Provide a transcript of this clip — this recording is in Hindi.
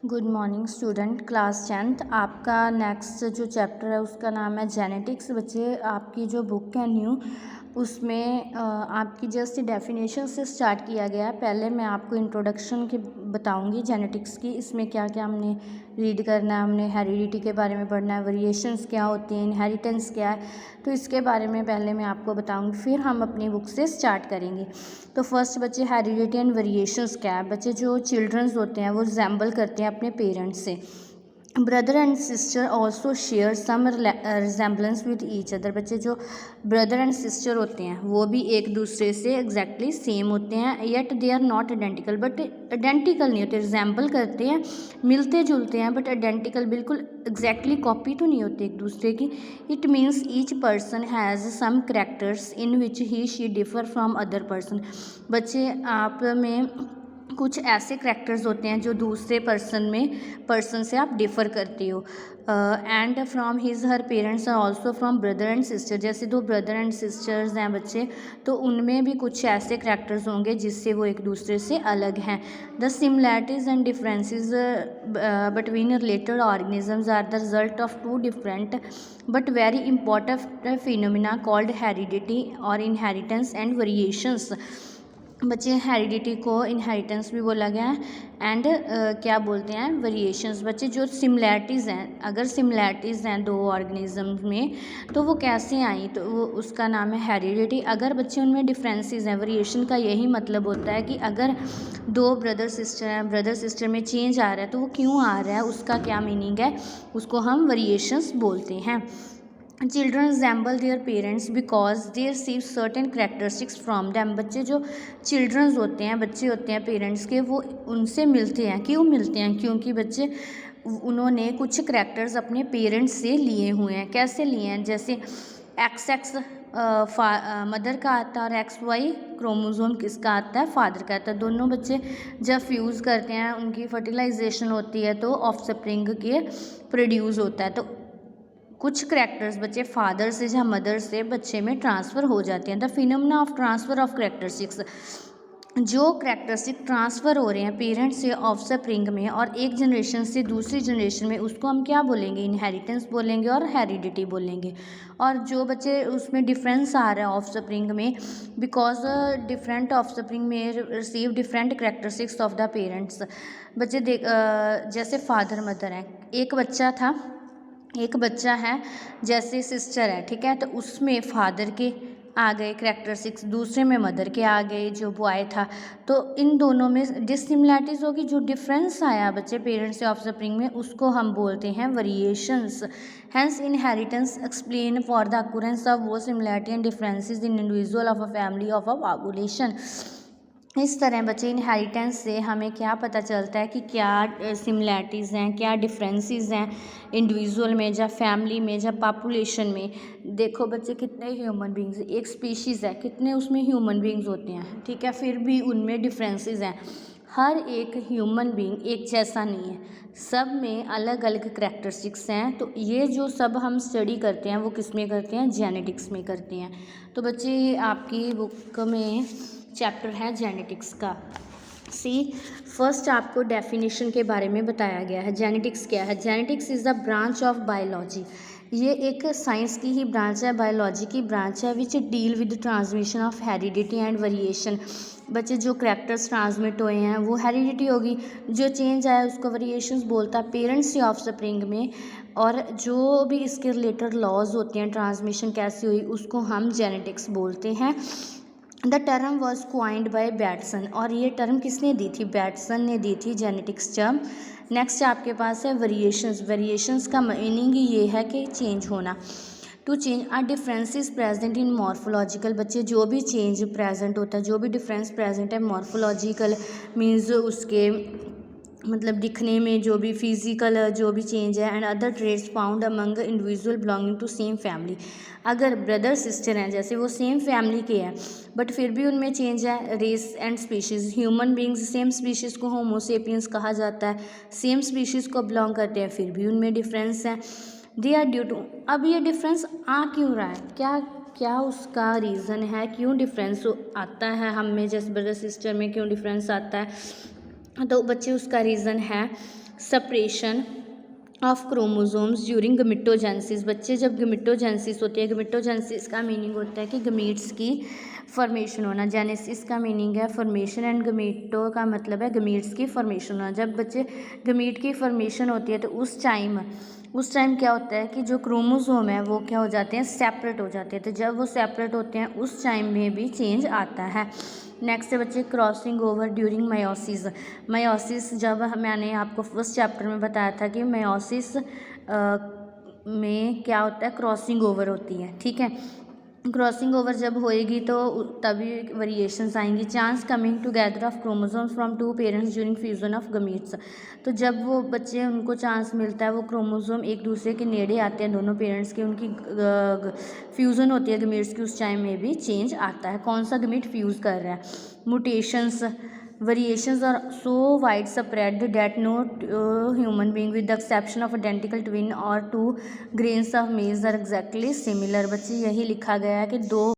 Good morning student, class 10th। आपका नेक्स्ट जो चैप्टर है उसका नाम है जेनेटिक्स। बच्चे, आपकी जो बुक है न्यू, उसमें आपकी जस्ट डेफिनेशन से स्टार्ट किया गया है। पहले मैं आपको इंट्रोडक्शन के बताऊंगी जेनेटिक्स की, इसमें क्या क्या हमने रीड करना है। हमने हेरिडिटी के बारे में पढ़ना है, वेरिएशंस क्या होती हैं, इनहेरिटेंस क्या है, तो इसके बारे में पहले मैं आपको बताऊंगी, फिर हम अपनी बुक से स्टार्ट करेंगे। तो फर्स्ट बच्चे, हेरिडिटी एंड वेरिएशंस क्या है। बच्चे, जो चिल्ड्रंस होते हैं वो रिजेंबल करते हैं अपने पेरेंट्स से। Brother and sister also share some resemblance with each other. बच्चे, जो ब्रदर एंड सिस्टर होते हैं वो भी एक दूसरे से एग्जैक्टली सेम होते हैं, yet they are not identical. But identical नहीं होते, रिजेंबल करते हैं, मिलते जुलते हैं, बट आइडेंटिकल बिल्कुल एग्जैक्टली कॉपी तो नहीं होते एक दूसरे की। It means each person has some characters in which he she differ from other person. बच्चे, आप में कुछ ऐसे करैक्टर्स होते हैं जो दूसरे पर्सन से आप डिफ़र करते हो। And from his her parents are also from brother and sister. जैसे दो ब्रदर एंड सिस्टर्स हैं बच्चे, तो उनमें भी कुछ ऐसे करैक्टर्स होंगे जिससे वो एक दूसरे से अलग हैं। The similarities and differences between related organisms are the result of two different but very important phenomena called heredity और इनहेरिटेंस एंड वेरिएशंस। बच्चे, हेरिडिटी को इनहेरिटेंस भी बोला गया है एंड क्या बोलते हैं, वेरिएशंस। बच्चे, जो सिमिलैरिटीज़ हैं, अगर सिमिलैरिटीज़ हैं दो ऑर्गेनिज्म में, तो वो कैसे आई, तो वो उसका नाम है हेरिडिटी। अगर बच्चे उनमें डिफरेंसेस हैं, वेरिएशन का यही मतलब होता है कि अगर दो ब्रदर सिस्टर हैं, ब्रदर सिस्टर में चेंज आ रहा है तो वो क्यों आ रहा है, उसका क्या मीनिंग है, उसको हम वेरिएशंस बोलते हैं। Children resemble their parents because they receive certain characteristics from them. बच्चे, जो चिल्ड्रंस होते हैं, बच्चे होते हैं पेरेंट्स के, वो उनसे मिलते हैं। क्यों मिलते हैं? क्योंकि बच्चे उन्होंने कुछ करेक्टर्स अपने पेरेंट्स से लिए हुए हैं। कैसे लिए हैं? जैसे एक्स मदर का आता है और XY क्रोमोसोम किसका आता है, फादर का आता है। दोनों बच्चे जब फ्यूज़ करते हैं, उनकी फर्टिलाइजेशन होती है तो ऑफस्प्रिंग के प्रोड्यूस होता है। तो कुछ करैक्टर्स बच्चे फादर से या मदर से बच्चे में ट्रांसफ़र हो जाते हैं। The phenomena of transfer of characteristics, जो करैक्टरिस्टिक ट्रांसफ़र हो रहे हैं पेरेंट्स से ऑफस्प्रिंग में और एक जनरेशन से दूसरी जनरेशन में, उसको हम क्या बोलेंगे, इनहेरिटेंस बोलेंगे और हेरिडिटी बोलेंगे। और जो बच्चे उसमें डिफरेंस आ रहा है ऑफस्प्रिंग में, बिकॉज डिफरेंट ऑफस्प्रिंग में receive different characteristics of the parents. बच्चे जैसे फादर मदर हैं, एक बच्चा है, जैसे सिस्टर है, ठीक है, तो उसमें फादर के आ गए करैक्टरिस्टिक्स, दूसरे में मदर के आ गए जो बॉय था। तो इन दोनों में डिसिमिलैरिटीज़ होगी, जो डिफरेंस आया बच्चे पेरेंट्स से ऑफस्प्रिंग में, उसको हम बोलते हैं variations. Hence inheritance explain for the occurrence of वो similarity and differences in individual of a family of a population. इस तरह बच्चे, इनहेरिटेंस से हमें क्या पता चलता है कि क्या सिमिलैरिटीज़ हैं, क्या डिफरेंसेस हैं इंडिविजुअल में या फैमिली में या पॉपुलेशन में। देखो बच्चे, कितने ह्यूमन बींग्स, एक स्पीशीज़ है, कितने उसमें ह्यूमन बींग्स होते हैं, ठीक है, फिर भी उनमें डिफरेंसेस हैं। हर एक ह्यूमन बींग एक जैसा नहीं है, सब में अलग अलग करैक्टरिस्टिक्स हैं। तो ये जो सब हम स्टडी करते हैं वो किस में करते हैं, जेनेटिक्स में करते हैं। तो बच्चे, आपकी बुक में चैप्टर है जेनेटिक्स का। फर्स्ट आपको डेफिनेशन के बारे में बताया गया है। जेनेटिक्स क्या है? Genetics is the branch of biology. ये एक साइंस की ही ब्रांच है, बायोलॉजी की ब्रांच है, which deal with transmission of heredity and variation. बच्चे, जो करैक्टर्स ट्रांसमिट हुए हैं वो हेरिडिटी होगी, जो चेंज आया उसको वेरिएशंस बोलता है पेरेंट्स से ऑफस्प्रिंग में, और जो भी इसके रिलेटेड लॉज होते हैं, ट्रांसमिशन कैसी हुई, उसको हम जेनेटिक्स बोलते हैं। The term was coined by Bateson, और ये टर्म किसने दी थी, बैटसन ने दी थी, जेनेटिक्स टर्म। नेक्स्ट आपके पास है वेरिएशंस। वेरिएशंस का मीनिंग ये है कि चेंज होना, to change a differences present in morphological. बच्चे, जो भी चेंज प्रेजेंट होता है, जो भी डिफरेंस प्रेजेंट है मॉर्फोलॉजिकल मीन्स उसके मतलब दिखने में, जो भी फिजिकल जो भी चेंज है, and other traits found among individual belonging to same family. अगर ब्रदर सिस्टर हैं, जैसे वो सेम फैमिली के हैं बट फिर भी उनमें चेंज है, race and species, human beings same species को होमोसेपियंस कहा जाता है, सेम स्पीशीज़ को बिलोंग करते हैं, फिर भी उनमें डिफरेंस है। दे आर ड्यू टू, अब ये डिफरेंस आ क्यों रहा है, क्या क्या उसका रीज़न है, क्यों डिफरेंस आता है हम में, जैसे ब्रदर सिस्टर में क्यों डिफरेंस आता है। तो बच्चे, उसका रीज़न है सेपरेशन ऑफ क्रोमोसोम्स ड्यूरिंग गमिटोजेंसिस। बच्चे जब गमिटोजेंसिस होती है, गमिटोजेंसिस का मीनिंग होता है कि गमीट्स की फॉर्मेशन होना। जेनेसिस का मीनिंग है फॉर्मेशन एंड गमीटो का मतलब है गमीट्स की फॉर्मेशन होना। जब बच्चे गमीट की फॉर्मेशन होती है तो उस टाइम क्या होता है कि जो क्रोमोसोम है वो क्या हो जाते हैं, सेपरेट हो जाते हैं। तो जब वो सेपरेट होते हैं उस टाइम में भी चेंज आता है। नेक्स्ट है बच्चे crossing over during meiosis. Meiosis जब मैंने आपको फर्स्ट चैप्टर में बताया था कि मायोसिस में क्या होता है, क्रॉसिंग ओवर होती है, ठीक है। क्रॉसिंग ओवर जब होएगी तो तभी वेरिएशंस आएंगी। Chance coming together of chromosomes from two parents during fusion of gametes. तो जब वो बच्चे उनको चांस मिलता है, वो क्रोमोसोम एक दूसरे के नेड़े आते हैं दोनों पेरेंट्स के, उनकी फ्यूज़न होती है गमीट्स की, उस टाइम में भी चेंज आता है। कौन सा गमीट फ्यूज़ कर रहा है। Mutations variations are so widespread that no human being with the exception of identical twin or two grains of maize are exactly similar। बच्चे यही लिखा गया है कि दो